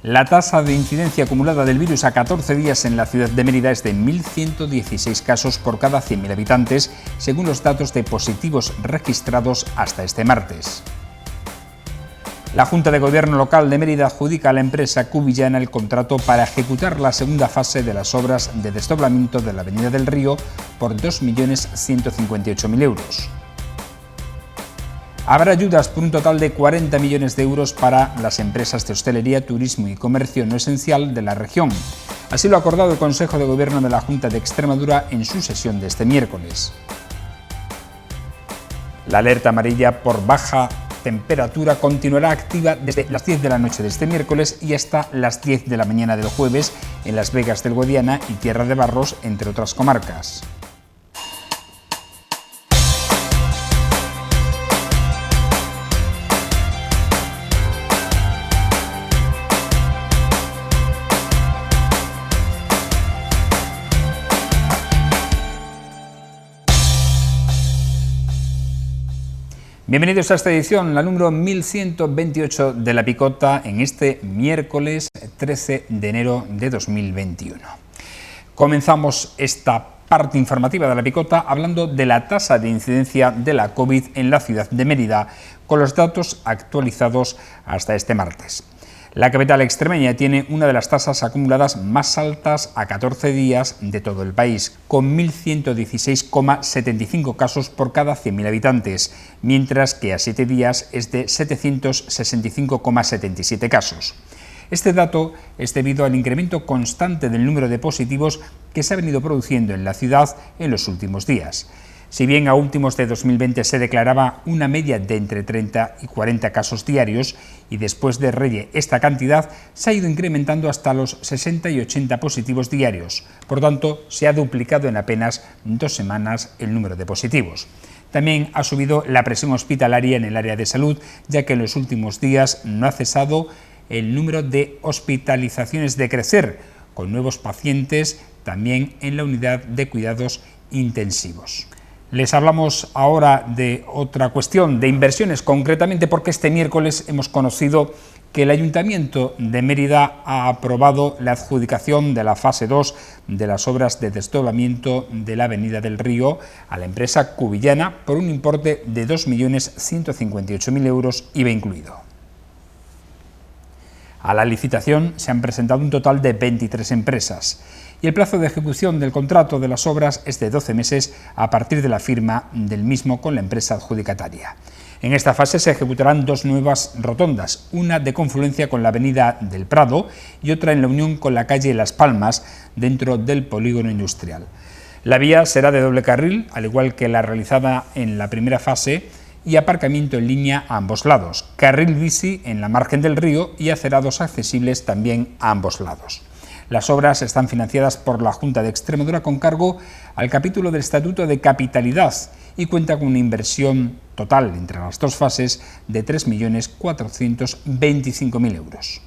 La tasa de incidencia acumulada del virus a 14 días en la ciudad de Mérida es de 1.116 casos por cada 100.000 habitantes, según los datos de positivos registrados hasta este martes. La Junta de Gobierno local de Mérida adjudica a la empresa Cubillana el contrato para ejecutar la segunda fase de las obras de desdoblamiento de la Avenida del Río por 2.158.000 euros. Habrá ayudas por un total de 40 millones de euros para las empresas de hostelería, turismo y comercio no esencial de la región. Así lo ha acordado el Consejo de Gobierno de la Junta de Extremadura en su sesión de este miércoles. La alerta amarilla por baja temperatura continuará activa desde las 10 de la noche de este miércoles y hasta las 10 de la mañana del jueves en Las Vegas del Guadiana y Tierra de Barros, entre otras comarcas. Bienvenidos a esta edición, la número 1128 de La Picota, en este miércoles 13 de enero de 2021. Comenzamos esta parte informativa de La Picota hablando de la tasa de incidencia de la COVID en la ciudad de Mérida, con los datos actualizados hasta este martes. La capital extremeña tiene una de las tasas acumuladas más altas a 14 días de todo el país, con 1.116,75 casos por cada 100.000 habitantes, mientras que a 7 días es de 765,77 casos. Este dato es debido al incremento constante del número de positivos que se ha venido produciendo en la ciudad en los últimos días. Si bien a últimos de 2020 se declaraba una media de entre 30 y 40 casos diarios, y después de Reyes esta cantidad se ha ido incrementando hasta los 60 y 80 positivos diarios. Por tanto, se ha duplicado en apenas 2 semanas el número de positivos. También ha subido la presión hospitalaria en el área de salud, ya que en los últimos días no ha cesado el número de hospitalizaciones de crecer, con nuevos pacientes también en la unidad de cuidados intensivos. Les hablamos ahora de otra cuestión, de inversiones, concretamente porque este miércoles hemos conocido que el Ayuntamiento de Mérida ha aprobado la adjudicación de la fase 2 de las obras de desdoblamiento de la Avenida del Río a la empresa Cubillana por un importe de 2.158.000 euros, IVA incluido. A la licitación se han presentado un total de 23 empresas. Y el plazo de ejecución del contrato de las obras es de 12 meses a partir de la firma del mismo con la empresa adjudicataria. En esta fase se ejecutarán 2 nuevas rotondas, una de confluencia con la avenida del Prado y otra en la unión con la calle Las Palmas, dentro del polígono industrial. La vía será de doble carril, al igual que la realizada en la primera fase, y aparcamiento en línea a ambos lados, carril bici en la margen del río y acerados accesibles también a ambos lados. Las obras están financiadas por la Junta de Extremadura con cargo al capítulo del Estatuto de Capitalidad y cuenta con una inversión total entre las 2 fases de 3.425.000 euros.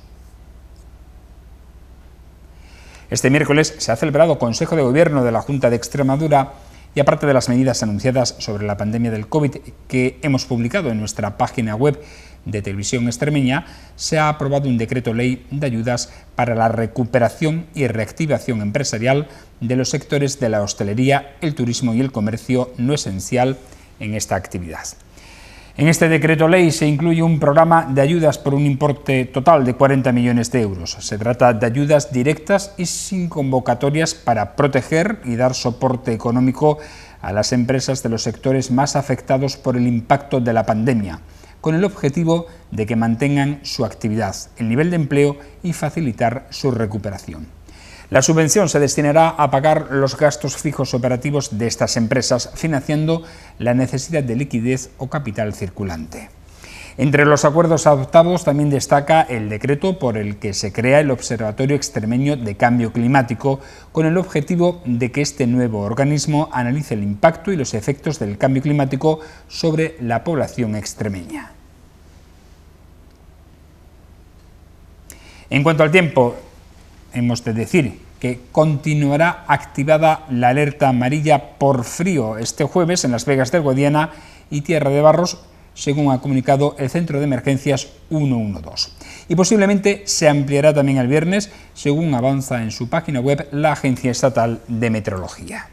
Este miércoles se ha celebrado Consejo de Gobierno de la Junta de Extremadura y aparte de las medidas anunciadas sobre la pandemia del COVID que hemos publicado en nuestra página web de Televisión Extremeña, se ha aprobado un decreto ley de ayudas para la recuperación y reactivación empresarial de los sectores de la hostelería, el turismo y el comercio no esencial en esta actividad. En este decreto ley se incluye un programa de ayudas por un importe total de 40 millones de euros. Se trata de ayudas directas y sin convocatorias para proteger y dar soporte económico a las empresas de los sectores más afectados por el impacto de la pandemia, con el objetivo de que mantengan su actividad, el nivel de empleo y facilitar su recuperación. La subvención se destinará a pagar los gastos fijos operativos de estas empresas, financiando la necesidad de liquidez o capital circulante. Entre los acuerdos adoptados también destaca el decreto por el que se crea el Observatorio Extremeño de Cambio Climático, con el objetivo de que este nuevo organismo analice el impacto y los efectos del cambio climático sobre la población extremeña. En cuanto al tiempo, hemos de decir que continuará activada la alerta amarilla por frío este jueves en Las Vegas del Guadiana y Tierra de Barros, según ha comunicado el Centro de Emergencias 112. Y posiblemente se ampliará también el viernes, según avanza en su página web la Agencia Estatal de Meteorología.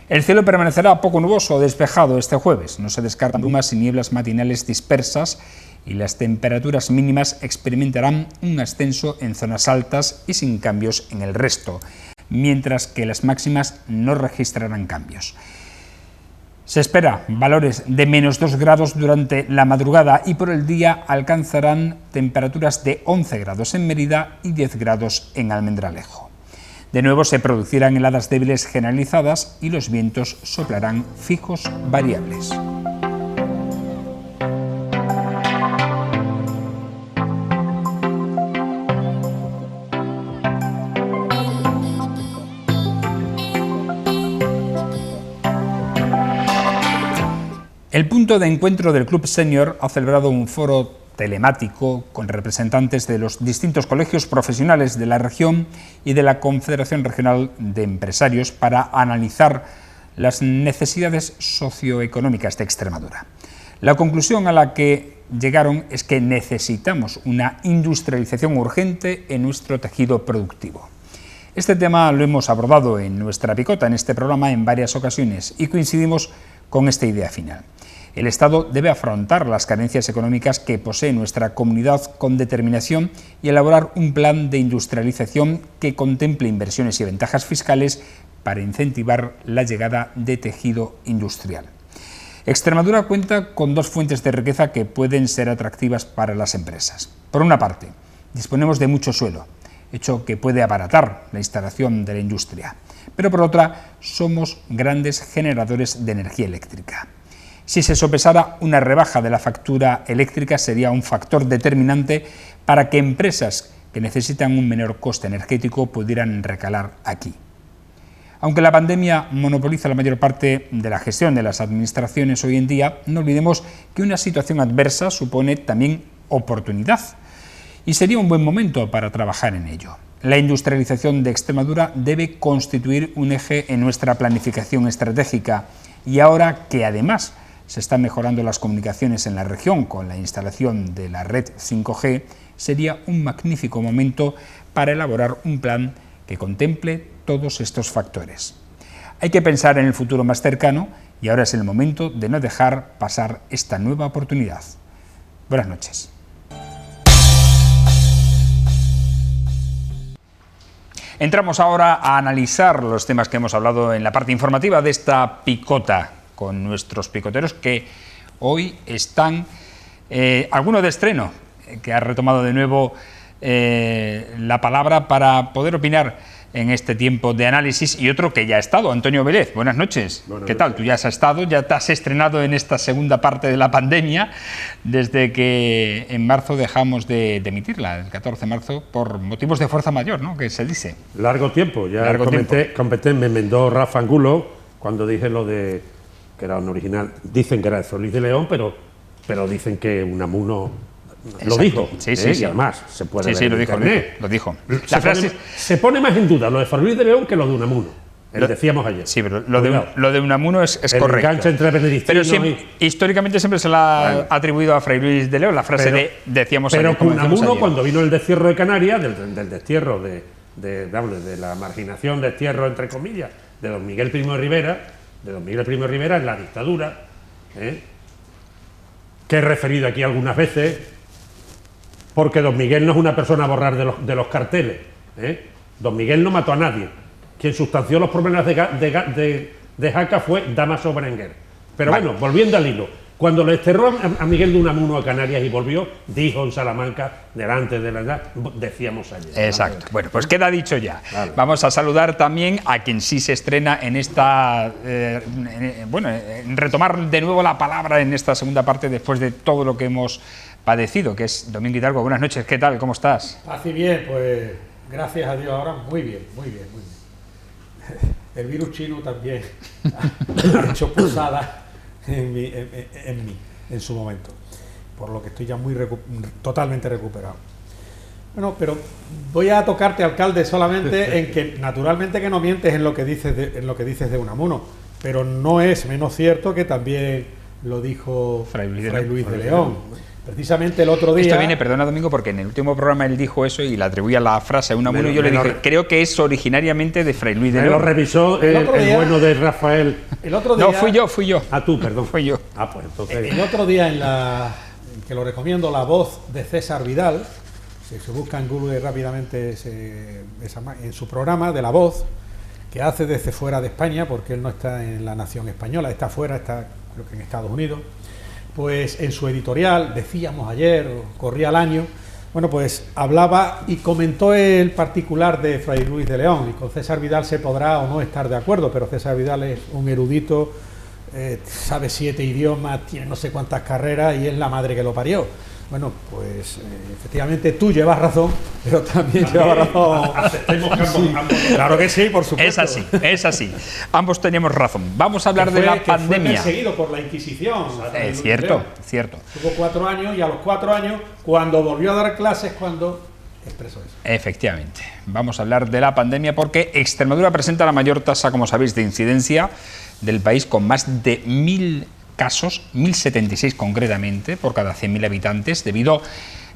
El cielo permanecerá poco nuboso o despejado este jueves. No se descartan brumas y nieblas matinales dispersas y las temperaturas mínimas experimentarán un ascenso en zonas altas y sin cambios en el resto, mientras que las máximas no registrarán cambios. Se espera valores de -2 grados durante la madrugada y por el día alcanzarán temperaturas de 11 grados en Mérida y 10 grados en Almendralejo. De nuevo se producirán heladas débiles generalizadas y los vientos soplarán fijos variables. El punto de encuentro del Club Senior ha celebrado un foro telemático con representantes de los distintos colegios profesionales de la región y de la Confederación Regional de Empresarios para analizar las necesidades socioeconómicas de Extremadura. La conclusión a la que llegaron es que necesitamos una industrialización urgente en nuestro tejido productivo. Este tema lo hemos abordado en nuestra picota en este programa en varias ocasiones y coincidimos con esta idea final. El Estado debe afrontar las carencias económicas que posee nuestra comunidad con determinación y elaborar un plan de industrialización que contemple inversiones y ventajas fiscales para incentivar la llegada de tejido industrial. Extremadura cuenta con dos fuentes de riqueza que pueden ser atractivas para las empresas. Por una parte, disponemos de mucho suelo, hecho que puede abaratar la instalación de la industria. Pero por otra, somos grandes generadores de energía eléctrica. Si se sopesara una rebaja de la factura eléctrica sería un factor determinante para que empresas que necesitan un menor coste energético pudieran recalar aquí. Aunque la pandemia monopoliza la mayor parte de la gestión de las administraciones hoy en día, no olvidemos que una situación adversa supone también oportunidad y sería un buen momento para trabajar en ello. La industrialización de Extremadura debe constituir un eje en nuestra planificación estratégica y ahora que además se están mejorando las comunicaciones en la región con la instalación de la red 5G, sería un magnífico momento para elaborar un plan que contemple todos estos factores. Hay que pensar en el futuro más cercano y ahora es el momento de no dejar pasar esta nueva oportunidad. Buenas noches. Entramos ahora a analizar los temas que hemos hablado en la parte informativa de esta picota con nuestros picoteros que hoy están, alguno de estreno, que ha retomado de nuevo la palabra para poder opinar en este tiempo de análisis, y otro que ya ha estado, Antonio Vélez. Buenas noches. ¿Qué tal? Tú ya has estado, ya te has estrenado en esta segunda parte de la pandemia, desde que en marzo dejamos de emitirla, el 14 de marzo, por motivos de fuerza mayor, ¿no?, que se dice. Largo tiempo, ya me enmendó Rafa Angulo cuando dije lo de, que era un original, dicen que era de Fray de León, pero dicen que Unamuno lo dijo, sí, y además se puede ver en internet. Lo dijo. Se pone más en duda lo de Fray de León que lo de Unamuno. Lo decíamos ayer. Sí, pero lo de Unamuno es correcto. El enganche entre benedictinos. Pero históricamente siempre se la ha atribuido a Fray Luis de León, la frase decíamos ayer. Pero Unamuno, cuando vino el destierro de Canarias, del destierro de la marginación, destierro entre comillas, de don Miguel Primo de Rivera, en la dictadura, que he referido aquí algunas veces, porque don Miguel no es una persona a borrar de los carteles. Don Miguel no mató a nadie. Quien sustanció los problemas de Jaca fue Dámaso Berenguer. Pero bueno, volviendo al hilo, cuando le desterró a Miguel de Unamuno a Canarias y volvió, dijo en Salamanca, delante de la edad, decíamos ayer. Exacto. Bueno, pues queda dicho ya. Vale. Vamos a saludar también a quien sí se estrena en esta, en retomar de nuevo la palabra en esta segunda parte después de todo lo que hemos padecido, que es Domingo Hidalgo. Buenas noches, ¿qué tal? ¿Cómo estás? Así bien, pues gracias a Dios ahora muy bien. El virus chino también ha hecho posada en mí en su momento, por lo que estoy ya totalmente recuperado. Bueno, pero voy a tocarte, alcalde, solamente en que naturalmente que no mientes en lo que dices de Unamuno, pero no es menos cierto que también lo dijo Fray Luis de León. Precisamente el otro día... Esto viene, perdona Domingo, porque en el último programa él dijo eso y le atribuía la frase a Unamuno y yo le dije, creo que es originariamente de Fray Luis de León. Me lo revisó el bueno de Rafael. El otro día... No, fui yo. Ah, tú, perdón. Fui yo. Ah, pues entonces... El otro día que lo recomiendo, La Voz de César Vidal, si se busca en Google rápidamente en su programa de La Voz, que hace desde fuera de España, porque él no está en la nación española, está fuera, está creo que en Estados Unidos, pues en su editorial, decíamos ayer, corría el año, bueno, pues hablaba y comentó el particular de Fray Luis de León, y con César Vidal se podrá o no estar de acuerdo, pero César Vidal es un erudito, sabe 7 idiomas, tiene no sé cuántas carreras y es la madre que lo parió. Bueno, pues efectivamente tú llevas razón, pero también llevas razón. Aceptemos que ambos. Claro que sí, por supuesto. Es así. Ambos teníamos razón. Vamos a hablar de la pandemia. Fue perseguido por la Inquisición. Cierto. Tuvo 4 años y a los 4 años, cuando volvió a dar clases, cuando expresó eso. Efectivamente. Vamos a hablar de la pandemia porque Extremadura presenta la mayor tasa, como sabéis, de incidencia del país, con más de 1.000 casos, 1.076 concretamente, por cada 100.000 habitantes, debido,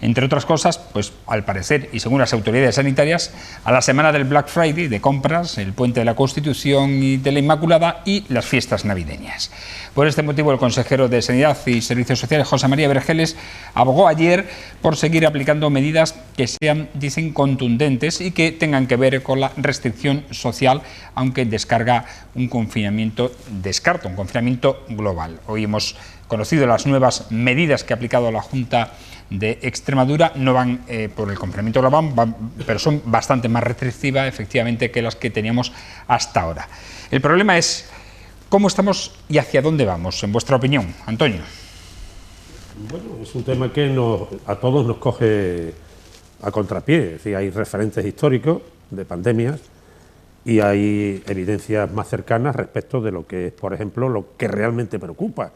entre otras cosas, pues al parecer, y según las autoridades sanitarias, a la semana del Black Friday de compras, el Puente de la Constitución y de la Inmaculada y las fiestas navideñas. Por este motivo, el consejero de Sanidad y Servicios Sociales, José María Vergeles, abogó ayer por seguir aplicando medidas que sean, dicen, contundentes y que tengan que ver con la restricción social, aunque descarta un confinamiento global. Hoy hemos conocido las nuevas medidas que ha aplicado la Junta de Extremadura, no van por el confinamiento global, pero son bastante más restrictivas, efectivamente, que las que teníamos hasta ahora. El problema es cómo estamos y hacia dónde vamos, en vuestra opinión, Antonio. Bueno, es un tema que a todos nos coge a contrapié, es decir, hay referentes históricos de pandemias y hay evidencias más cercanas respecto de lo que es, por ejemplo, lo que realmente preocupa,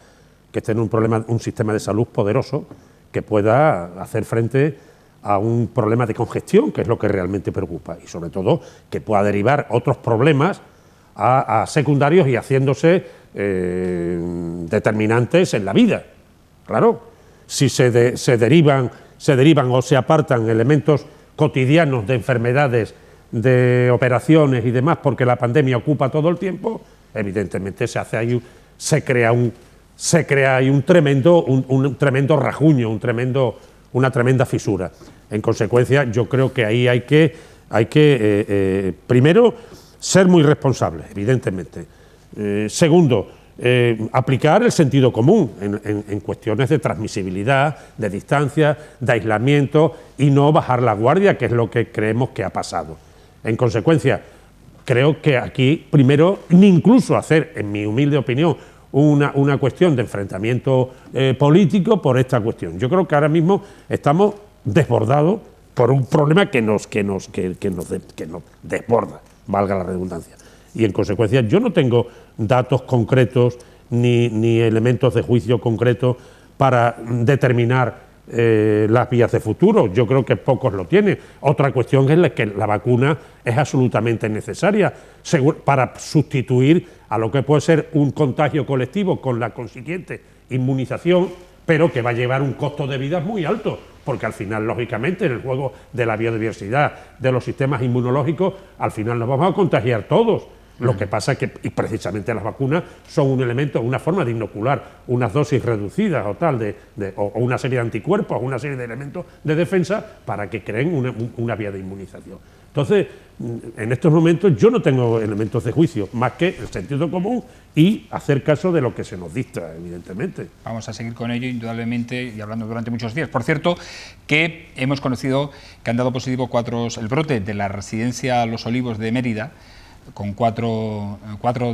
que es tener un sistema de salud poderoso que pueda hacer frente a un problema de congestión, que es lo que realmente preocupa, y sobre todo que pueda derivar otros problemas a secundarios y haciéndose determinantes en la vida. Claro, si se derivan o se apartan elementos cotidianos de enfermedades, de operaciones y demás, porque la pandemia ocupa todo el tiempo, evidentemente se crea ahí un tremendo rajuño, una tremenda fisura. En consecuencia, yo creo que ahí hay que primero, ser muy responsable, evidentemente. Segundo, aplicar el sentido común en cuestiones de transmisibilidad, de distancia, de aislamiento y no bajar la guardia, que es lo que creemos que ha pasado. En consecuencia, creo que aquí, primero, ni incluso hacer, en mi humilde opinión, una cuestión de enfrentamiento político por esta cuestión. Yo creo que ahora mismo estamos desbordados por un problema que nos desborda, valga la redundancia. Y en consecuencia yo no tengo datos concretos ni elementos de juicio concretos para determinar las vías de futuro. Yo creo que pocos lo tienen. Otra cuestión es que la vacuna es absolutamente necesaria para sustituir a lo que puede ser un contagio colectivo con la consiguiente inmunización, pero que va a llevar un costo de vida muy alto, porque al final, lógicamente, en el juego de la biodiversidad, de los sistemas inmunológicos, al final nos vamos a contagiar todos. Lo que pasa es que precisamente las vacunas son un elemento, una forma de inocular unas dosis reducidas o tal, o una serie de anticuerpos, o una serie de elementos de defensa para que creen una vía de inmunización. Entonces, en estos momentos yo no tengo elementos de juicio, más que el sentido común y hacer caso de lo que se nos dicta, evidentemente. Vamos a seguir con ello, indudablemente, y hablando durante muchos días. Por cierto, que hemos conocido que han dado positivo el brote de la residencia Los Olivos de Mérida, con cuatro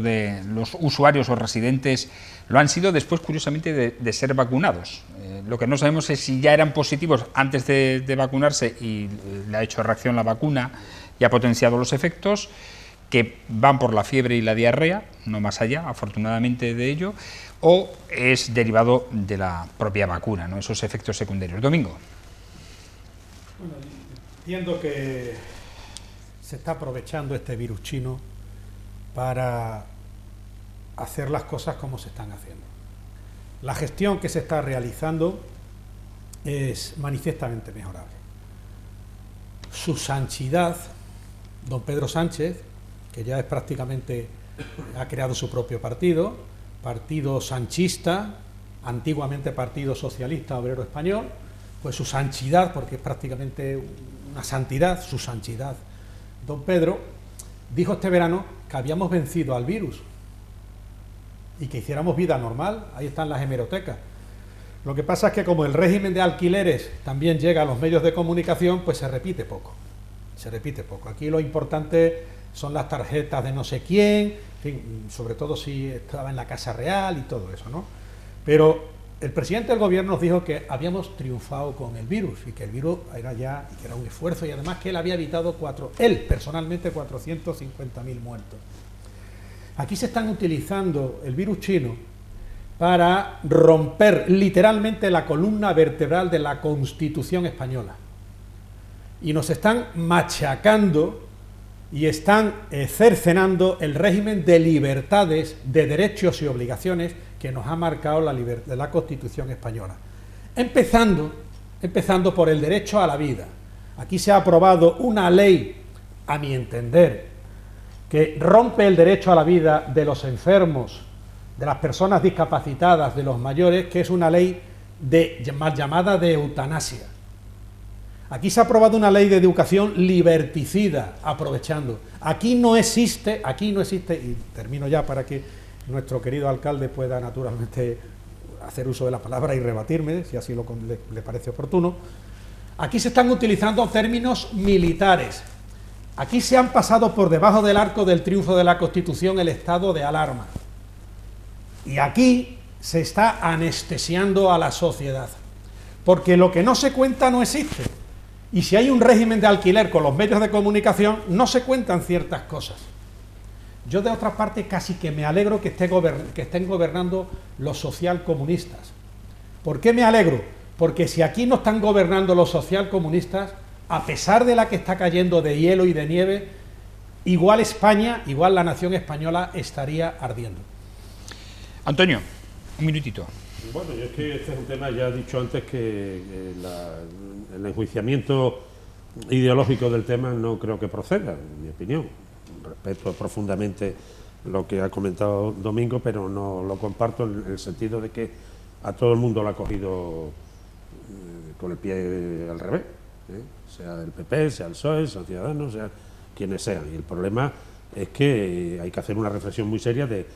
de los usuarios o residentes lo han sido después, curiosamente, de ser vacunados. Lo que no sabemos es si ya eran positivos antes de vacunarse y le ha hecho reacción la vacuna y ha potenciado los efectos, que van por la fiebre y la diarrea, no más allá, afortunadamente, de ello, o es derivado de la propia vacuna, ¿no?, esos efectos secundarios. Domingo. Bueno, entiendo que se está aprovechando este virus chino para hacer las cosas como se están haciendo. la gestión que se está realizando es manifiestamente mejorable. Su santidad, don Pedro Sánchez, que ya es prácticamente, ha creado su propio partido, Partido Sanchista, antiguamente Partido Socialista Obrero Español, pues su santidad, porque es prácticamente una santidad, su santidad, don Pedro, dijo este verano que habíamos vencido al virus y que hiciéramos vida normal. Ahí están las hemerotecas. Lo que pasa es que como el régimen de alquileres también llega a los medios de comunicación, pues se repite poco. Se repite poco. Aquí lo importante son las tarjetas de no sé quién, en fin, sobre todo si estaba en la Casa Real y todo eso, ¿no? Pero el presidente del gobierno nos dijo que habíamos triunfado con el virus y que el virus era ya, y que era un esfuerzo, y además que él había evitado él personalmente 450.000 muertos. Aquí se están utilizando el virus chino para romper literalmente la columna vertebral de la Constitución española. Y nos están machacando y están cercenando el régimen de libertades, de derechos y obligaciones que nos ha marcado la Constitución española. Empezando por el derecho a la vida. Aquí se ha aprobado una ley, a mi entender, que rompe el derecho a la vida de los enfermos, de las personas discapacitadas, de los mayores, que es una ley mal llamada de eutanasia. Aquí se ha aprobado una ley de educación liberticida, aprovechando. Aquí no existe, y termino ya para que nuestro querido alcalde pueda naturalmente hacer uso de la palabra y rebatirme, si así le parece oportuno. Aquí se están utilizando términos militares. Aquí se han pasado por debajo del arco del triunfo de la Constitución el estado de alarma. Y aquí se está anestesiando a la sociedad. Porque lo que no se cuenta no existe. Y si hay un régimen de alquiler con los medios de comunicación, no se cuentan ciertas cosas. Yo, de otra parte, casi que me alegro que estén gobernando los socialcomunistas. ¿Por qué me alegro? Porque si aquí no están gobernando los socialcomunistas, a pesar de la que está cayendo de hielo y de nieve, igual España, igual la nación española estaría ardiendo. Antonio, un minutito. Bueno, yo es que este es un tema, ya he dicho antes que el enjuiciamiento ideológico del tema no creo que proceda, en mi opinión. Respeto profundamente lo que ha comentado Domingo, pero no lo comparto en el sentido de que a todo el mundo lo ha cogido con el pie al revés, sea el PP, sea el PSOE, sea Ciudadanos, sea quienes sean. Y el problema es que hay que hacer una reflexión muy seria de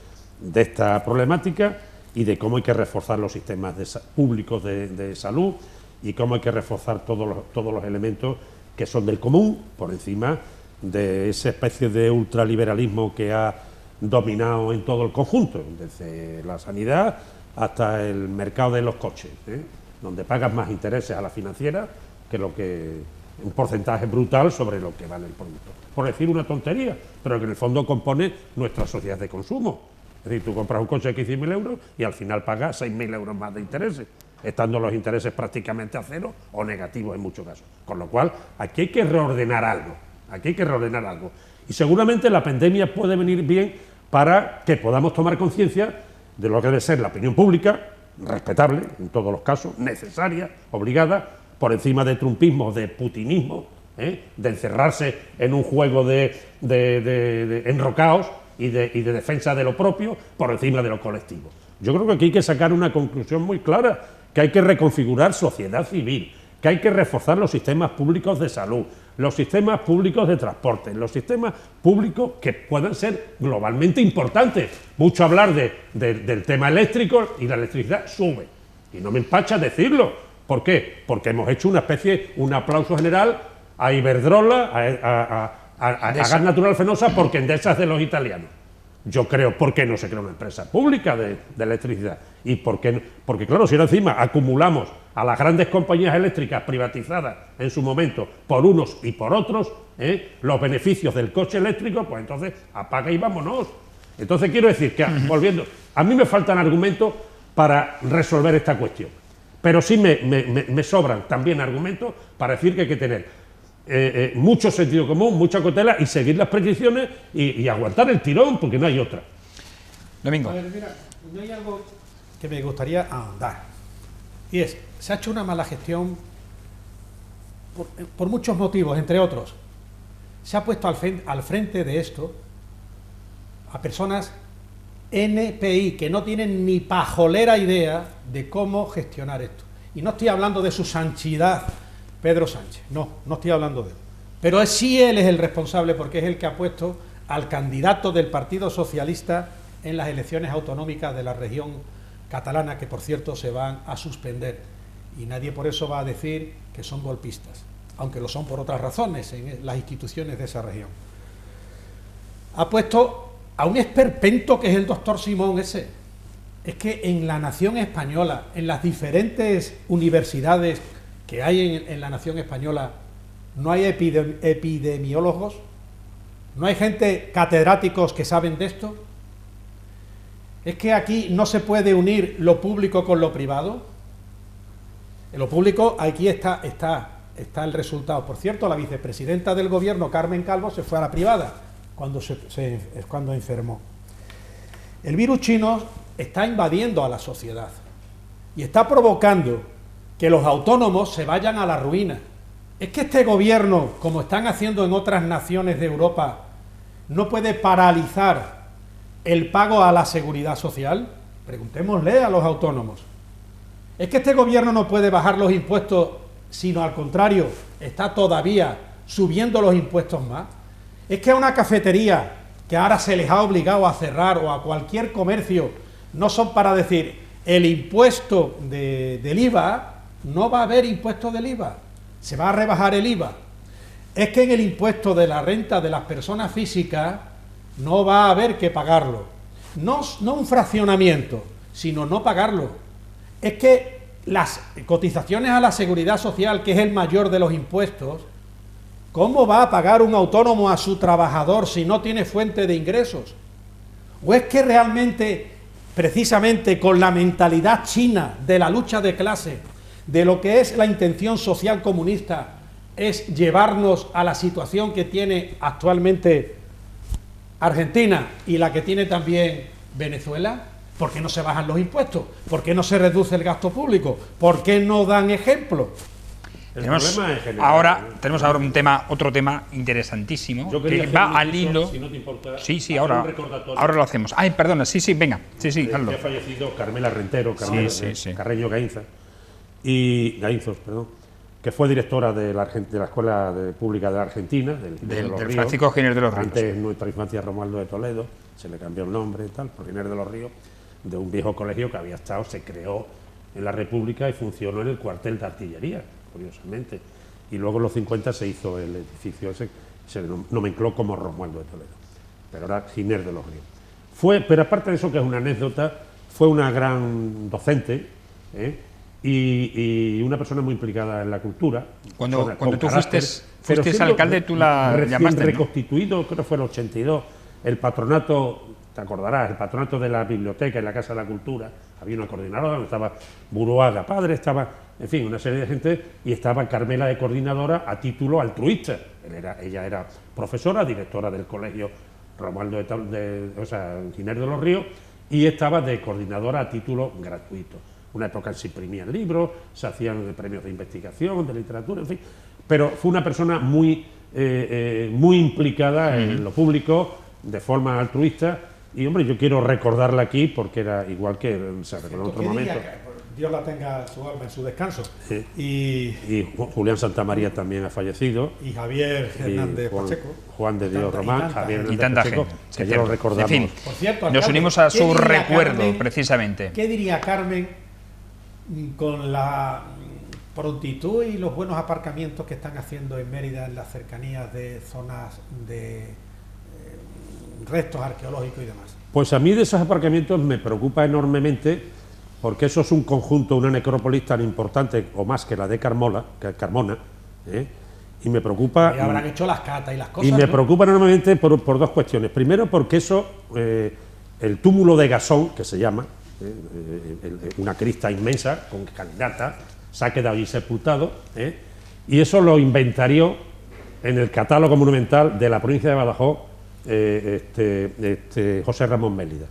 esta problemática y de cómo hay que reforzar los sistemas públicos de salud y cómo hay que reforzar todos los elementos que son del común por encima de esa especie de ultraliberalismo que ha dominado en todo el conjunto, desde la sanidad hasta el mercado de los coches, donde pagas más intereses a la financiera que un porcentaje brutal sobre lo que vale el producto. Por decir una tontería, pero que en el fondo compone nuestra sociedad de consumo. Es decir, tú compras un coche de 15.000 euros y al final pagas 6.000 euros más de intereses, estando los intereses prácticamente a cero o negativos en muchos casos. Con lo cual, aquí hay que reordenar algo. Y seguramente la pandemia puede venir bien para que podamos tomar conciencia de lo que debe ser la opinión pública, respetable en todos los casos, necesaria, obligada, por encima de trumpismo, de putinismo, de encerrarse en un juego de enrocaos y de defensa de lo propio por encima de lo colectivo. Yo creo que aquí hay que sacar una conclusión muy clara, que hay que reconfigurar sociedad civil, que hay que reforzar los sistemas públicos de salud, los sistemas públicos de transporte, los sistemas públicos que puedan ser globalmente importantes. Mucho hablar del tema eléctrico, y la electricidad sube. Y no me empacha decirlo. ¿Por qué? Porque hemos hecho un aplauso general a Iberdrola, a Gas Natural Fenosa, porque Endesa es de los italianos. Yo creo, ¿por qué no se crea una empresa pública de electricidad? Y porque claro, si ahora encima acumulamos a las grandes compañías eléctricas privatizadas en su momento por unos y por otros, los beneficios del coche eléctrico, pues entonces apaga y vámonos. Entonces quiero decir que, volviendo, a mí me faltan argumentos para resolver esta cuestión, pero sí me sobran también argumentos para decir que hay que tener mucho sentido común, mucha cautela y seguir las prescripciones y aguantar el tirón, porque no hay otra. Domingo. A ver, mira, no hay algo que me gustaría ahondar. Y es, se ha hecho una mala gestión por muchos motivos, entre otros. Se ha puesto al frente de esto a personas NPI que no tienen ni pajolera idea de cómo gestionar esto. Y no estoy hablando de su santidad Pedro Sánchez, no estoy hablando de él. Pero sí él es el responsable, porque es el que ha puesto al candidato del Partido Socialista en las elecciones autonómicas de la región catalana, que por cierto se van a suspender. Y nadie por eso va a decir que son golpistas, aunque lo son por otras razones en las instituciones de esa región. Ha puesto a un esperpento que es el doctor Simón ese. Es que en la nación española, en las diferentes universidades que hay en la nación española, no hay epidemiólogos, no hay gente, catedráticos que saben de esto. Es que aquí no se puede unir lo público con lo privado. En lo público, aquí está el resultado. Por cierto, la vicepresidenta del gobierno, Carmen Calvo, se fue a la privada cuando enfermó. El virus chino está invadiendo a la sociedad y está provocando que los autónomos se vayan a la ruina. Es que este gobierno, como están haciendo en otras naciones de Europa, no puede paralizar el pago a la seguridad social. Preguntémosle a los autónomos. Es que este gobierno no puede bajar los impuestos, sino al contrario, está todavía subiendo los impuestos más. Es que a una cafetería que ahora se les ha obligado a cerrar, o a cualquier comercio, no son para decir el impuesto del IVA, no va a haber impuesto del IVA, se va a rebajar el IVA. Es que en el impuesto de la renta de las personas físicas no va a haber que pagarlo. No un fraccionamiento, sino no pagarlo. Es que las cotizaciones a la seguridad social, que es el mayor de los impuestos, ¿cómo va a pagar un autónomo a su trabajador si no tiene fuente de ingresos? ¿O es que realmente, precisamente con la mentalidad china de la lucha de clase, de lo que es la intención social comunista, es llevarnos a la situación que tiene actualmente Argentina y la que tiene también Venezuela? ¿Por qué no se bajan los impuestos? ¿Por qué no se reduce el gasto público? ¿Por qué no dan ejemplo? Tenemos ahora otro tema interesantísimo que va al hilo. Si no te importa, sí, ahora lo hacemos. Ay, perdona, sí, venga. Sí, hazlo. Que ha fallecido Carmela Rentero, Carreño Gainza, que fue directora de la Escuela Pública de la Argentina, del Francisco Giner de los Ríos. Antes, en nuestra infancia, Romualdo de Toledo, se le cambió el nombre y tal, por Giner de los Ríos, de un viejo colegio que había estado, se creó en la República y funcionó en el cuartel de artillería, curiosamente. Y luego en los 50 se hizo el edificio ese, se nomencló como Romualdo de Toledo, pero era Giner de los Ríos. Pero aparte de eso, que es una anécdota, fue una gran docente, y una persona muy implicada en la cultura. Cuando tú fuiste alcalde, tú la llamaste, ¿no? Reconstituido, creo que fue en el 82, el patronato, te acordarás, el patronato de la biblioteca en la Casa de la Cultura, había una coordinadora donde estaba Buruaga padre, estaba, en fin, una serie de gente, y estaba Carmela de coordinadora a título altruista. Ella era profesora, directora del colegio Romualdo Giner de los Ríos, y estaba de coordinadora a título gratuito. Una época se imprimían libros, se hacían premios de investigación, de literatura, en fin. Pero fue una persona muy implicada en lo público, de forma altruista. Y, hombre, yo quiero recordarla aquí porque era igual que se recordó en otro momento. Dios la tenga su alma en su descanso. Sí. Y Julián Santamaría también ha fallecido. Y Javier Hernández Pacheco. Juan de Dios Román, Javier Hernández Pacheco, que ya lo recordamos. En fin, por cierto, nos unimos a su recuerdo, Carmen, precisamente. ¿Qué diría Carmen con la prontitud y los buenos aparcamientos que están haciendo en Mérida, en las cercanías de zonas de restos arqueológicos y demás? Pues a mí de esos aparcamientos me preocupa enormemente, porque eso es un conjunto, una necrópolis tan importante o más que la de Carmona, y me preocupa. Y habrán hecho las catas y las cosas. Y me preocupa enormemente por dos cuestiones. Primero, porque eso, el túmulo de Gasón, que se llama, una crista inmensa con caminata, se ha quedado allí sepultado, y eso lo inventarió en el catálogo monumental de la provincia de Badajoz José Ramón Mélida.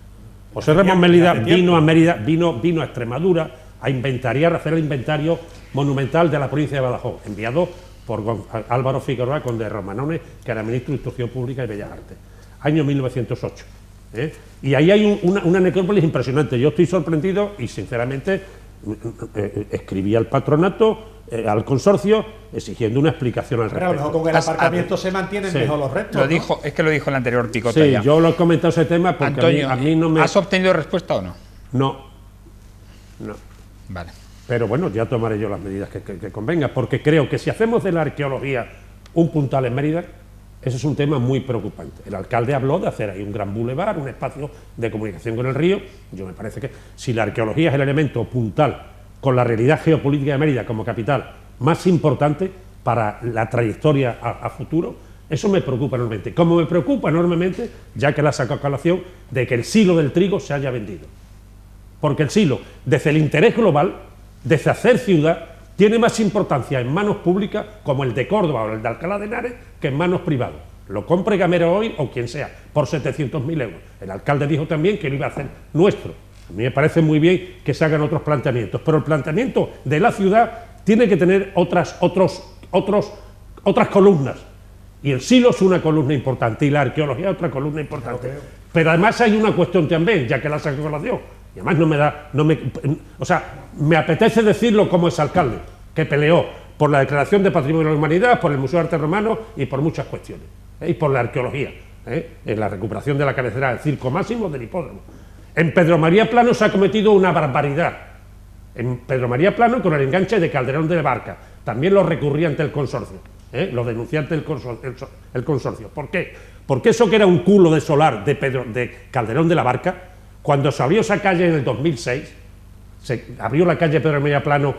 José Ramón Mérida vino a Extremadura a inventariar, a hacer el inventario monumental de la provincia de Badajoz, enviado por Álvaro Figueroa Conde Romanones, que era ministro de Instrucción Pública y Bellas Artes, año 1908. Y ahí hay una necrópolis impresionante. Yo estoy sorprendido y, sinceramente, escribí al patronato, al consorcio, exigiendo una explicación al respecto. Pero a lo mejor con el aparcamiento se mantienen mejor los restos. Lo dijo, es que lo dijo el anterior Picota. Sí, ya. yo lo he comentado ese tema porque Antonio, a mí no me... ¿has obtenido respuesta o no? No. Vale. Pero bueno, ya tomaré yo las medidas que convenga, porque creo que si hacemos de la arqueología un puntal en Mérida, ese es un tema muy preocupante. El alcalde habló de hacer ahí un gran bulevar, un espacio de comunicación con el río. Yo me parece que si la arqueología es el elemento puntal con la realidad geopolítica de Mérida como capital más importante para la trayectoria a futuro, eso me preocupa enormemente. Como me preocupa enormemente, ya que la saco a colación, de que el silo del trigo se haya vendido. Porque el silo, desde el interés global, desde hacer ciudad, tiene más importancia en manos públicas, como el de Córdoba o el de Alcalá de Henares, que en manos privadas. Lo compre Gamero hoy o quien sea, por 700.000 euros. El alcalde dijo también que lo iba a hacer nuestro. A mí me parece muy bien que se hagan otros planteamientos, pero el planteamiento de la ciudad tiene que tener otras columnas. Y el silo es una columna importante y la arqueología es otra columna importante. Pero además hay una cuestión también, ya que la saco a colación. Y además me apetece decirlo como exalcalde, que peleó por la Declaración de Patrimonio de la Humanidad, por el Museo de Arte Romano y por muchas cuestiones, y por la arqueología, en la recuperación de la cabecera del Circo Máximo del hipódromo. En Pedro María Plano se ha cometido una barbaridad. En Pedro María Plano, con el enganche de Calderón de la Barca, también lo recurría ante el consorcio, lo denuncié ante el consorcio. ¿Por qué? Porque eso que era un culo de solar de Calderón de la Barca, cuando se abrió esa calle en el 2006, se abrió la calle Pedro María Plano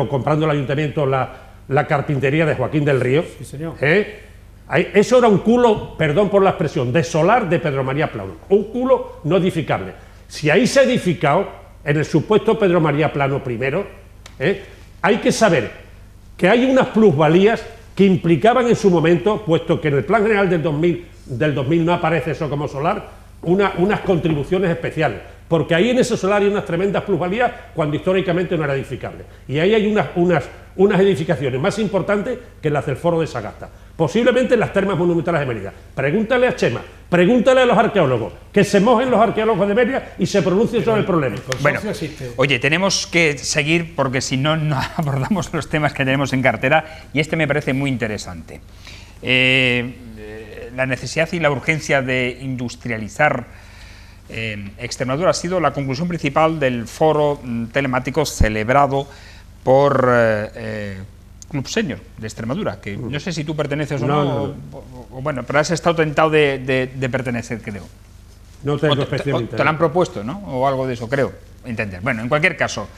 comprando el ayuntamiento la carpintería de Joaquín del Río. Sí, señor. Eso era un culo, perdón por la expresión, de solar de Pedro María Plano, un culo no edificable. Si ahí se ha edificado, en el supuesto Pedro María Plano primero, hay que saber que hay unas plusvalías que implicaban en su momento, puesto que en el Plan General del 2000 no aparece eso como solar, unas contribuciones especiales, porque ahí en ese solar hay unas tremendas plusvalías cuando históricamente no era edificable. Y ahí hay unas edificaciones más importantes que las del Foro de Sagasta, posiblemente en las termas monumentales de Mérida. Pregúntale a Chema, pregúntale a los arqueólogos, que se mojen los arqueólogos de Mérida y se pronuncien sobre el problema. Bueno, oye, tenemos que seguir porque si no, no abordamos los temas que tenemos en cartera y este me parece muy interesante. La necesidad y la urgencia de industrializar Extremadura ha sido la conclusión principal del foro telemático celebrado por Club Senior de Extremadura, que no sé si tú perteneces o no. Bueno, pero has estado tentado de pertenecer, creo. No tengo especial interés. Te lo han propuesto, ¿no? O algo de eso, creo. Entender. Bueno, en cualquier caso,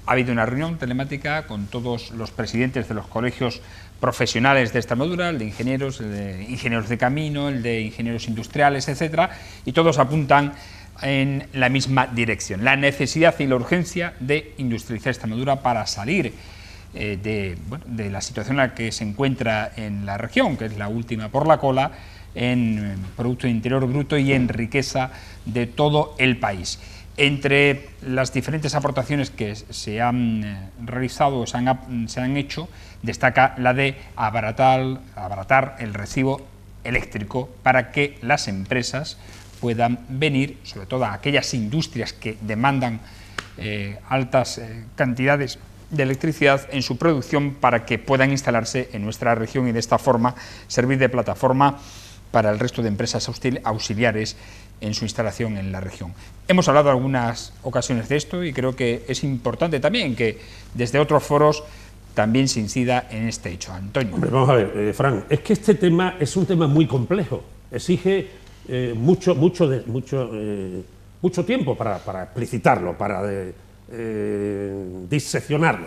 ha habido una reunión telemática con todos los presidentes de los colegios profesionales de Extremadura, el de ingenieros de camino, el de ingenieros industriales, etcétera, y todos apuntan en la misma dirección, la necesidad y la urgencia de industrializar Extremadura para salir de la situación en la que se encuentra en la región, que es la última por la cola en Producto Interior Bruto y en riqueza de todo el país. Entre las diferentes aportaciones que se han realizado o se han hecho, destaca la de abaratar el recibo eléctrico para que las empresas puedan venir, sobre todo a aquellas industrias que demandan altas cantidades de electricidad en su producción, para que puedan instalarse en nuestra región y de esta forma servir de plataforma para el resto de empresas auxiliares en su instalación en la región. Hemos hablado en algunas ocasiones de esto y creo que es importante también que desde otros foros también se incida en este hecho. Antonio. Hombre, vamos a ver, Fran, es que este tema es un tema muy complejo, exige mucho tiempo para explicitarlo, para diseccionarlo.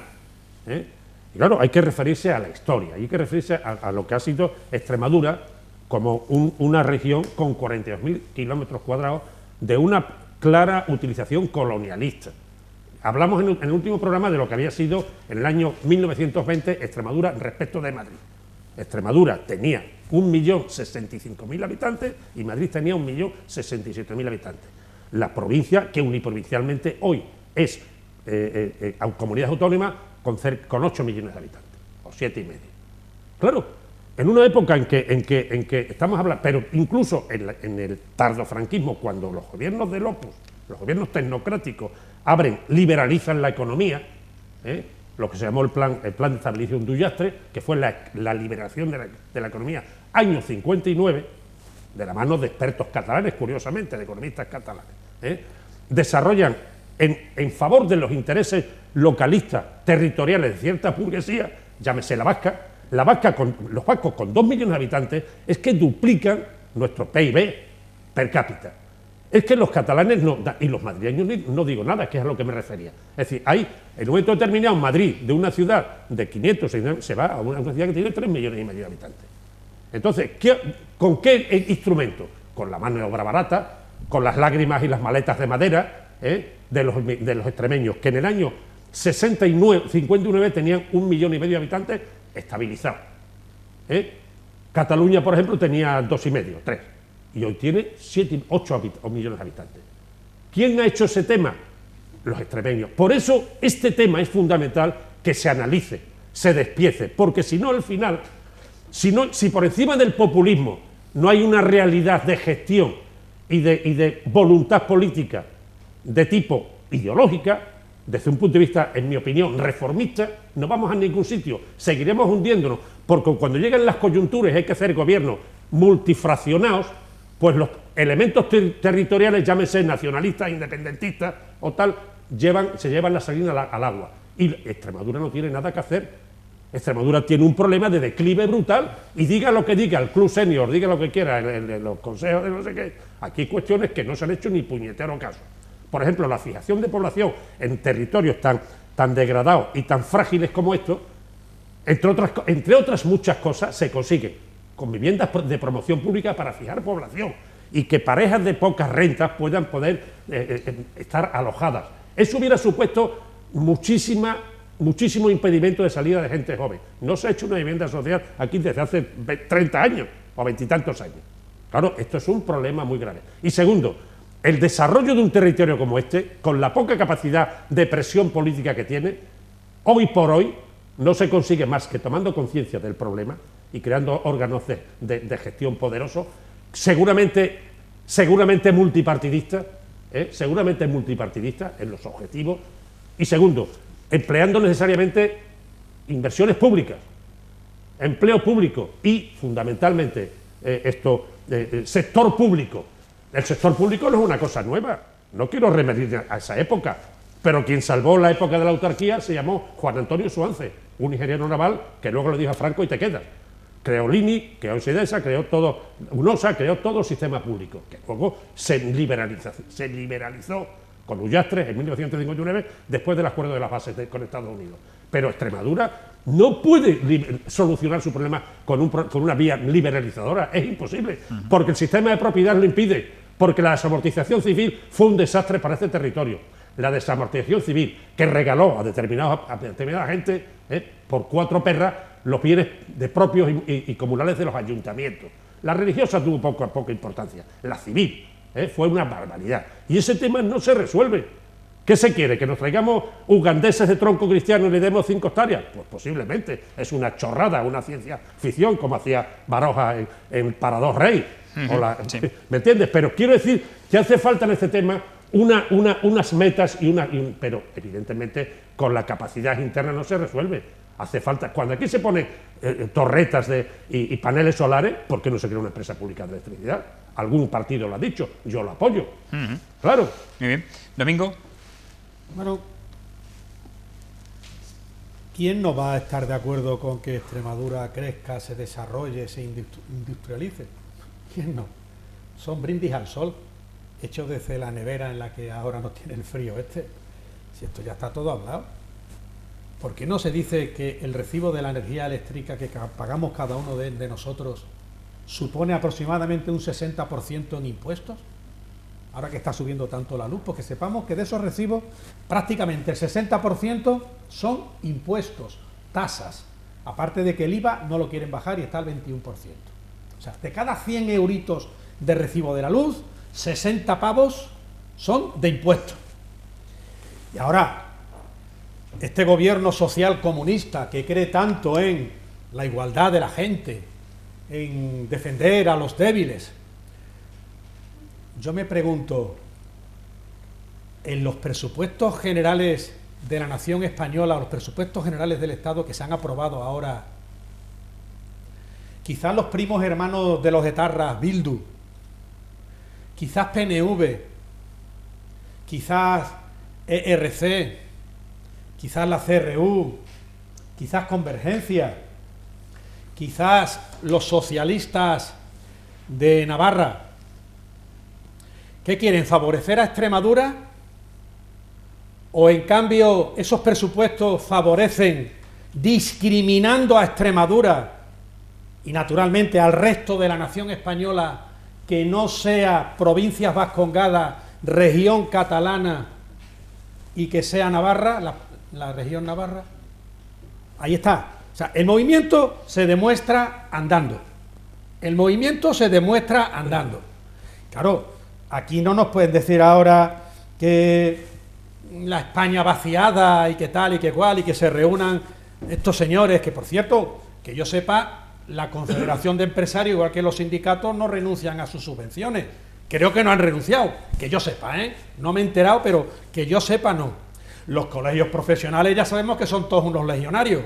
Y claro, hay que referirse a la historia, hay que referirse a lo que ha sido Extremadura como una región con 42.000 kilómetros cuadrados de una clara utilización colonialista. Hablamos en el último programa de lo que había sido en el año 1920 Extremadura respecto de Madrid. Extremadura tenía 1.065.000 habitantes y Madrid tenía 1.067.000 habitantes. La provincia, que uniprovincialmente hoy es comunidad autónoma con 8 millones de habitantes, o 7,5. Claro, en una época en que estamos hablando, pero incluso en el tardofranquismo, cuando los gobiernos del Opus, los gobiernos tecnocráticos, liberalizan la economía, lo que se llamó el plan de estabilización de Ullastre, que fue la liberación de la economía, año 59, de la mano de expertos catalanes, curiosamente, de economistas catalanes, desarrollan en favor de los intereses localistas, territoriales de cierta burguesía, llámese la vasca, los vascos con 2 millones de habitantes, es que duplican nuestro PIB per cápita. Es que los catalanes y los madrileños no digo nada, que es a lo que me refería. Es decir, hay, en un momento determinado, Madrid, de una ciudad de 500, se va a una ciudad que tiene 3,5 millones de habitantes. Entonces, ¿con qué instrumento? Con la mano de obra barata, con las lágrimas y las maletas de madera de los extremeños, que en el año 59 tenían 1,5 millones de habitantes estabilizados. Cataluña, por ejemplo, tenía 2,5, 3. Y hoy tiene 8 millones de habitantes. ¿Quién ha hecho ese tema? Los extremeños. Por eso este tema es fundamental que se analice, se despiece, porque si no, al final, si por encima del populismo no hay una realidad de gestión y de voluntad política de tipo ideológica, desde un punto de vista, en mi opinión, reformista, no vamos a ningún sitio, seguiremos hundiéndonos, porque cuando llegan las coyunturas y hay que hacer gobiernos multifraccionados, pues los elementos territoriales, llámese nacionalistas, independentistas o tal, se llevan la salina al agua. Y Extremadura no tiene nada que hacer. Extremadura tiene un problema de declive brutal y diga lo que diga el Club Senior, diga lo que quiera en los consejos de no sé qué, aquí hay cuestiones que no se han hecho ni puñetero caso. Por ejemplo, la fijación de población en territorios tan degradados y tan frágiles como estos, entre otras muchas cosas, se consigue con viviendas de promoción pública para fijar población y que parejas de pocas rentas puedan estar alojadas. Eso hubiera supuesto muchísimo impedimento de salida de gente joven. No se ha hecho una vivienda social aquí desde hace 30 años o 20 y tantos años. Claro, esto es un problema muy grave. Y segundo, el desarrollo de un territorio como este, con la poca capacidad de presión política que tiene, hoy por hoy no se consigue más que tomando conciencia del problema y creando órganos de gestión poderosos, seguramente multipartidistas en los objetivos, y segundo, empleando necesariamente inversiones públicas, empleo público y, fundamentalmente, sector público. El sector público no es una cosa nueva, no quiero remedir a esa época, pero quien salvó la época de la autarquía se llamó Juan Antonio Suance, un ingeniero naval que luego le dijo a Franco y te quedas. Creó Lini, creó Sidesa, creó todo, UNOSA, creó todo el sistema público, que luego se liberalizó con Ullastre en 1959, después del acuerdo de las bases con Estados Unidos. Pero Extremadura no puede solucionar su problema con una vía liberalizadora, es imposible, porque el sistema de propiedad lo impide, porque la desamortización civil fue un desastre para este territorio. La desamortización civil que regaló a determinada gente por 4 perras los bienes de propios y comunales de los ayuntamientos. La religiosa tuvo poca importancia, la civil fue una barbaridad. Y ese tema no se resuelve. ¿Qué se quiere? ¿Que nos traigamos ugandeses de tronco cristiano y le demos 5 hectáreas? Pues posiblemente, es una chorrada, una ciencia ficción, como hacía Baroja en Parador Rey. Sí. ¿Me entiendes? Pero quiero decir que hace falta en este tema unas metas, pero evidentemente con la capacidad interna no se resuelve. Hace falta, cuando aquí se ponen torretas y paneles solares, ¿por qué no se crea una empresa pública de electricidad? Algún partido lo ha dicho, yo lo apoyo. Claro. Muy bien. Domingo. Bueno, ¿quién no va a estar de acuerdo con que Extremadura crezca, se desarrolle, se industrialice? ¿Quién no? Son brindis al sol, hechos desde la nevera en la que ahora nos tiene el frío Si esto ya está todo hablado. ¿Por qué no se dice que el recibo de la energía eléctrica que pagamos cada uno de nosotros supone aproximadamente un 60% en impuestos? Ahora que está subiendo tanto la luz, porque sepamos que de esos recibos prácticamente el 60% son impuestos, tasas, aparte de que el IVA no lo quieren bajar y está al 21%. O sea, de cada 100 euritos de recibo de la luz, 60 pavos son de impuestos. Y ahora, este gobierno social comunista que cree tanto en la igualdad de la gente, en defender a los débiles, yo me pregunto, en los presupuestos generales de la nación española, los presupuestos generales del Estado que se han aprobado ahora, quizás los primos hermanos de los etarras, Bildu, quizás PNV, quizás ERC, quizás la CRU, quizás Convergencia, quizás los socialistas de Navarra, ¿qué quieren? ¿Favorecer a Extremadura? ¿O en cambio esos presupuestos favorecen discriminando a Extremadura y naturalmente al resto de la nación española que no sea provincias vascongadas, región catalana y que sea Navarra, la región Navarra? Ahí está. O sea, el movimiento se demuestra andando. El movimiento se demuestra andando. Claro, aquí no nos pueden decir ahora que la España vaciada y que tal y que cual y que se reúnan estos señores, que por cierto, que yo sepa, la Confederación de Empresarios, igual que los sindicatos, no renuncian a sus subvenciones. Creo que no han renunciado, que yo sepa, no me he enterado, pero que yo sepa no. Los colegios profesionales ya sabemos que son todos unos legionarios.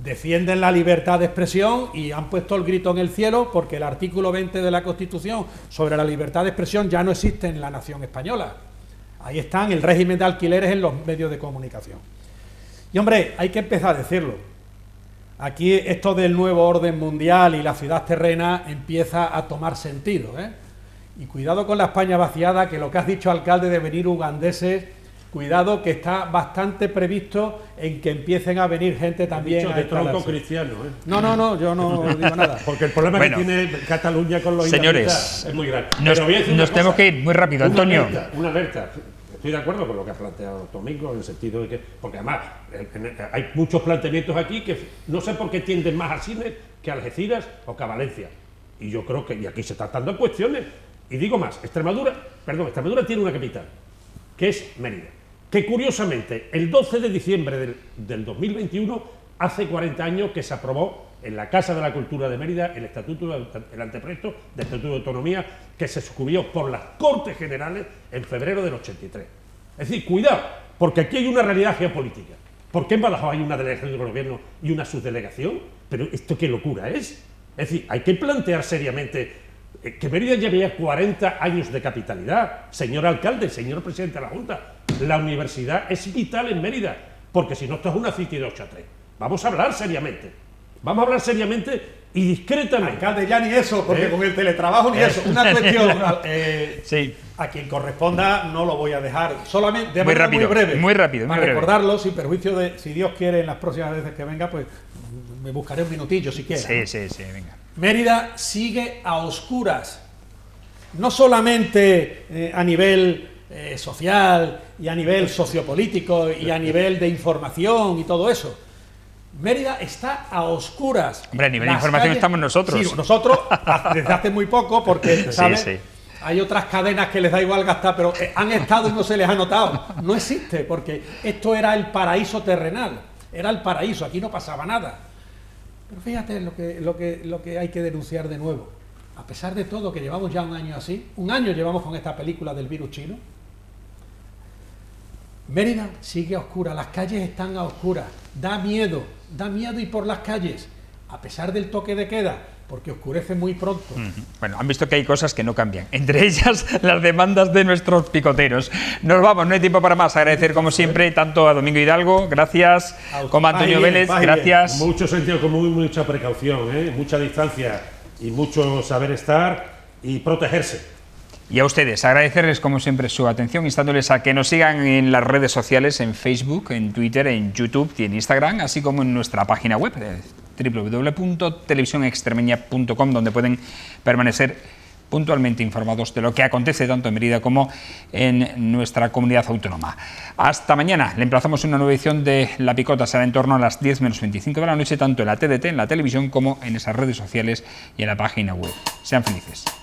Defienden la libertad de expresión y han puesto el grito en el cielo porque el artículo 20 de la Constitución sobre la libertad de expresión ya no existe en la nación española. Ahí están el régimen de alquileres en los medios de comunicación. Y hombre, hay que empezar a decirlo. Aquí esto del nuevo orden mundial y la ciudad terrena empieza a tomar sentido, Y cuidado con la España vaciada, que lo que has dicho, alcalde, de venir ugandeses, cuidado que está bastante previsto en que empiecen a venir gente también de tronco cristiano, No, yo no digo nada. Porque el problema que tiene Cataluña con los señores, es muy grande. Nos tenemos que ir muy rápido, Antonio. Una alerta. Estoy de acuerdo con lo que ha planteado Domingo, en el sentido de que, porque además hay muchos planteamientos aquí que no sé por qué tienden más a Sines que a Algeciras o que a Valencia. Y yo creo que, y aquí se están dando cuestiones, y digo más, Extremadura tiene una capital, que es Mérida, que curiosamente el 12 de diciembre del 2021, hace 40 años que se aprobó en la Casa de la Cultura de Mérida el anteproyecto de Estatuto de Autonomía, que se suscribió por las Cortes Generales en febrero del 83. Es decir, cuidado, porque aquí hay una realidad geopolítica. ¿Por qué en Badajoz hay una delegación del gobierno y una subdelegación? Pero esto qué locura es. Es decir, hay que plantear seriamente que Mérida lleva 40 años de capitalidad. Señor alcalde, señor presidente de la Junta, la universidad es vital en Mérida, porque si no, esto es una City de 8 a 3. Vamos a hablar seriamente. Vamos a hablar seriamente y discretamente. Alcalde, ya ni eso, porque con el teletrabajo ni eso. Una cuestión, sí. A quien corresponda no lo voy a dejar. Solamente de muy manera rápido, muy breve. Muy rápido. Para recordarlo, sin perjuicio de, si Dios quiere, en las próximas veces que venga, pues me buscaré un minutillo si quiere. Sí, venga. Mérida sigue a oscuras. No solamente a nivel social y a nivel sociopolítico y a nivel de información y todo eso. Mérida está a oscuras. Hombre, a nivel de información estamos nosotros. Sí, nosotros desde hace muy poco, porque, ¿sabes? Sí. Hay otras cadenas que les da igual gastar, pero han estado y no se les ha notado. No existe, porque esto era el paraíso terrenal. Era el paraíso, aquí no pasaba nada. Pero fíjate lo que hay que denunciar de nuevo. A pesar de todo, que llevamos ya un año así, un año llevamos con esta película del virus chino, Mérida sigue a oscuras, las calles están a oscuras, da miedo ir por las calles, a pesar del toque de queda, porque oscurece muy pronto. Bueno, han visto que hay cosas que no cambian, entre ellas las demandas de nuestros picoteros. Nos vamos, no hay tiempo para más. Agradecer como siempre tanto a Domingo Hidalgo, gracias, como a Antonio Vélez, gracias. Mucho sentido común y mucha precaución, mucha distancia y mucho saber estar y protegerse. Y a ustedes, agradecerles como siempre su atención, instándoles a que nos sigan en las redes sociales, en Facebook, en Twitter, en YouTube y en Instagram, así como en nuestra página web, www.televisionextremeña.com, donde pueden permanecer puntualmente informados de lo que acontece tanto en Mérida como en nuestra comunidad autónoma. Hasta mañana. Le emplazamos en una nueva edición de La Picota. Será en torno a las 10 menos 25 de la noche, tanto en la TDT, en la televisión, como en esas redes sociales y en la página web. Sean felices.